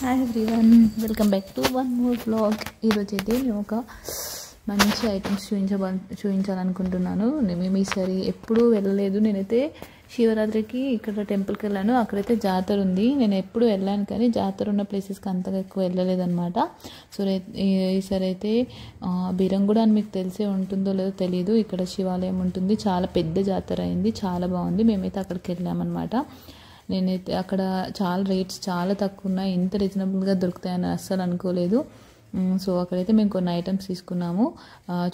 Hi everyone, welcome back to one more vlog. ఈరోజు అయితే నేను ఒక మంచి ఐటమ్స్ చూపించాలనుకుంటున్నాను. మేము ఈసారి ఎప్పుడూ వెళ్ళలేదు. నేనైతే శివరాత్రికి ఇక్కడ టెంపుల్కి వెళ్ళాను. అక్కడైతే జాతర ఉంది. నేను ఎప్పుడు వెళ్ళాను కానీ జాతర ఉన్న ప్లేసెస్కి అంతగా ఎక్కువ వెళ్ళలేదన్నమాట. సో ఈసారి అయితే బీరంగూడ అని మీకు తెలిసే ఉంటుందో లేదో తెలియదు. ఇక్కడ శివాలయం ఉంటుంది. చాలా పెద్ద జాతర అయింది, చాలా బాగుంది. మేమైతే అక్కడికి వెళ్ళామన్నమాట. నేనైతే అక్కడ చాలా రేట్స్ చాలా తక్కువ ఉన్నాయి. ఇంత రీజనబుల్గా దొరుకుతాయని అస్సలు అనుకోలేదు. సో అక్కడైతే మేము కొన్ని ఐటమ్స్ తీసుకున్నాము.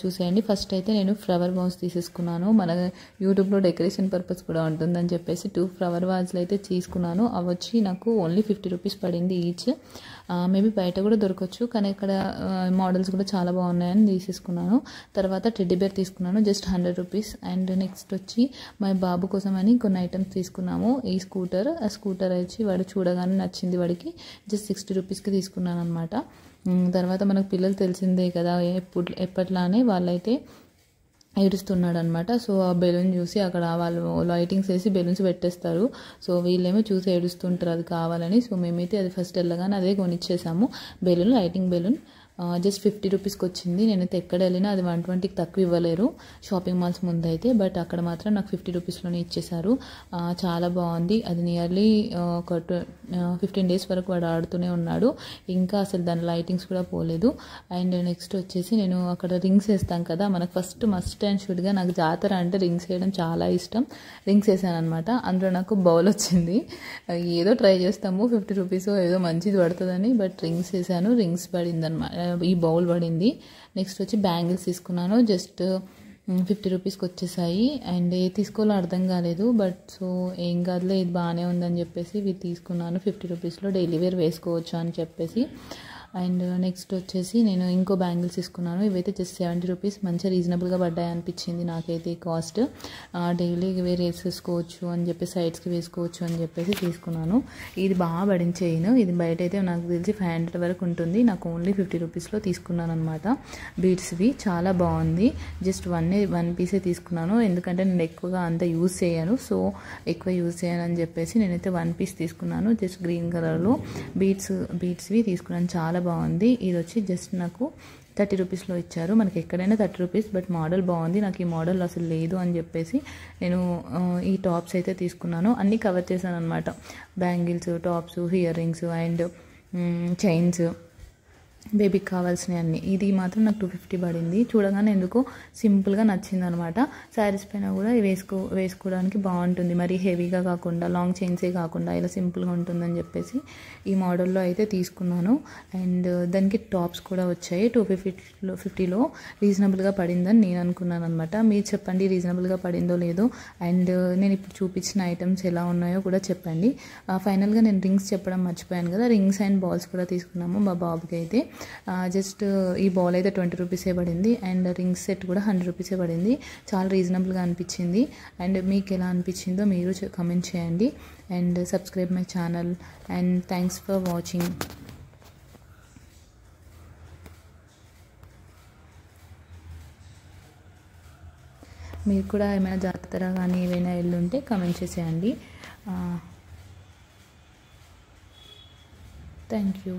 చూసేయండి. ఫస్ట్ అయితే నేను ఫ్లవర్ వాజ్ తీసేసుకున్నాను. మన యూట్యూబ్లో డెకరేషన్ పర్పస్ కూడా ఉంటుందని చెప్పేసి 2 ఫ్లవర్ వాజ్లు అయితే తీసుకున్నాను. అవి వచ్చి నాకు ఓన్లీ 50 రూపీస్ పడింది ఈచ్. మేబీ బయట కూడా దొరకవచ్చు, కానీ ఇక్కడ మోడల్స్ కూడా చాలా బాగున్నాయని తీసేసుకున్నాను. తర్వాత టెడ్డీ బేర్ తీసుకున్నాను, జస్ట్ 100 రూపీస్. అండ్ నెక్స్ట్ వచ్చి మా బాబు కోసం అని కొన్ని ఐటమ్స్ తీసుకున్నాము. ఈ స్కూటర్ వచ్చి వాడు చూడగానే నచ్చింది వాడికి. జస్ట్ 60 రూపీస్కి తీసుకున్నాను అనమాట. తర్వాత మనకు పిల్లలు తెలిసిందే కదా, ఎప్పట్లానే వాళ్ళైతే ఏడుస్తున్నాడు అనమాట. సో ఆ బెలూన్ చూసి అక్కడ వాళ్ళు లైటింగ్స్ వేసి బెలూన్స్ పెట్టేస్తారు. సో వీళ్ళేమో చూసి ఏడుస్తుంటారు అది కావాలని. సో మేమైతే అది ఫస్ట్ వెళ్ళగానే అదే కొనిచ్చేసాము. లైటింగ్ బెలూన్ జస్ట్ 50 రూపీస్కి వచ్చింది. నేనైతే ఎక్కడ వెళ్ళినా అది 120కి తక్కువ ఇవ్వలేరు షాపింగ్ మాల్స్ ముందు అయితే, బట్ అక్కడ మాత్రం నాకు 50 రూపీస్లోనే ఇచ్చేసారు. చాలా బాగుంది. అది నియర్లీ ఒక 15 డేస్ వరకు వాడు ఆడుతూనే ఉన్నాడు. ఇంకా అసలు దాని లైటింగ్స్ కూడా పోలేదు. అండ్ నెక్స్ట్ వచ్చేసి నేను అక్కడ రింగ్స్ వేస్తాం కదా, మనకు ఫస్ట్ మస్ట్ అండ్ షుడ్గా నాకు జాతర అంటే రింగ్స్ వేయడం చాలా ఇష్టం. రింగ్స్ వేసాను అనమాట. అందులో నాకు బౌల్ వచ్చింది. ఏదో ట్రై చేస్తాము, 50 రూపీస్ ఏదో మంచిది పడుతుందని, బట్ రింగ్స్ వేసాను. రింగ్స్ పడింది అనమాట, ఈ బౌల్ పడింది. నెక్స్ట్ వచ్చి బ్యాంగిల్స్ తీసుకున్నాను. జస్ట్ 50 రూపీస్కి వచ్చేసాయి. అండ్ ఏ తీసుకోవాలో అర్థం కాలేదు, బట్ సో ఏం కాదులే ఇది బాగానే ఉందని చెప్పేసి ఇవి తీసుకున్నాను. 50 రూపీస్లో డైలీ వేర్ వేసుకోవచ్చు అని చెప్పేసి. అండ్ నెక్స్ట్ వచ్చేసి నేను ఇంకో బ్యాంగిల్స్ తీసుకున్నాను. ఇవైతే జస్ట్ 70 రూపీస్, మంచిగా రీజనబుల్గా పడ్డాయి అనిపించింది నాకైతే కాస్ట్. డైలీ వేర్ వేసేసుకోవచ్చు అని చెప్పి, సైడ్స్కి వేసుకోవచ్చు అని చెప్పేసి తీసుకున్నాను. ఇది బాగా పడిన చైన్. ఇది బయట అయితే నాకు తెలిసి 500 వరకు ఉంటుంది. నాకు ఓన్లీ 50 రూపీస్లో తీసుకున్నాను అనమాట. బీడ్స్వి చాలా బాగుంది. జస్ట్ వన్ పీసే తీసుకున్నాను, ఎందుకంటే నేను ఎక్కువగా అంత యూజ్ చేయను. సో ఎక్కువ యూజ్ చేయను అని చెప్పేసి నేనైతే 1 పీస్ తీసుకున్నాను. జస్ట్ గ్రీన్ కలర్లో బీడ్స్వి తీసుకున్నాను. చాలా బాగుంది. ఇది వచ్చి జస్ట్ నాకు 30 రూపీస్లో ఇచ్చారు. మనకి ఎక్కడైనా 30 రూపీస్, బట్ మోడల్ బాగుంది. నాకు ఈ మోడల్ అసలు లేదు అని చెప్పేసి నేను ఈ టాప్స్ అయితే తీసుకున్నాను. అన్నీ కవర్ చేశాను అనమాట. Bangles, tops, ear rings and chains, బేబీకి కావాల్సినవి అన్నీ. ఇది మాత్రం నాకు 250 పడింది. చూడగానే ఎందుకో సింపుల్గా నచ్చింది అనమాట. శారీస్ పైన కూడా వేసుకోవడానికి బాగుంటుంది. మరి హెవీగా కాకుండా, లాంగ్ చైన్సే కాకుండా ఇలా సింపుల్గా ఉంటుందని చెప్పేసి ఈ మోడల్లో అయితే తీసుకున్నాను. అండ్ దానికి టాప్స్ కూడా వచ్చాయి. 250లో రీజనబుల్గా పడిందని నేను అనుకున్నాను అనమాట. మీరు చెప్పండి రీజనబుల్గా పడిందో లేదో. అండ్ నేను ఇప్పుడు చూపించిన ఐటమ్స్ ఎలా ఉన్నాయో కూడా చెప్పండి. ఫైనల్గా నేను రింగ్స్ చెప్పడం మర్చిపోయాను కదా, రింగ్స్ అండ్ బాల్స్ కూడా తీసుకున్నాము మా బాబుకి అయితే. జస్ట్ ఈ బాల్ అయితే 20 రూపీసే పడింది. అండ్ రింగ్స్ సెట్ కూడా 100 రూపీసే పడింది. చాలా రీజనబుల్గా అనిపించింది. అండ్ మీకు ఎలా అనిపించిందో మీరు కమెంట్ చేయండి. And subscribe my channel. And thanks for watching. మీరు కూడా ఏమైనా జాతర కానీ ఏమైనా వెళ్ళుంటే కమెంట్ చేసేయండి. Thank you.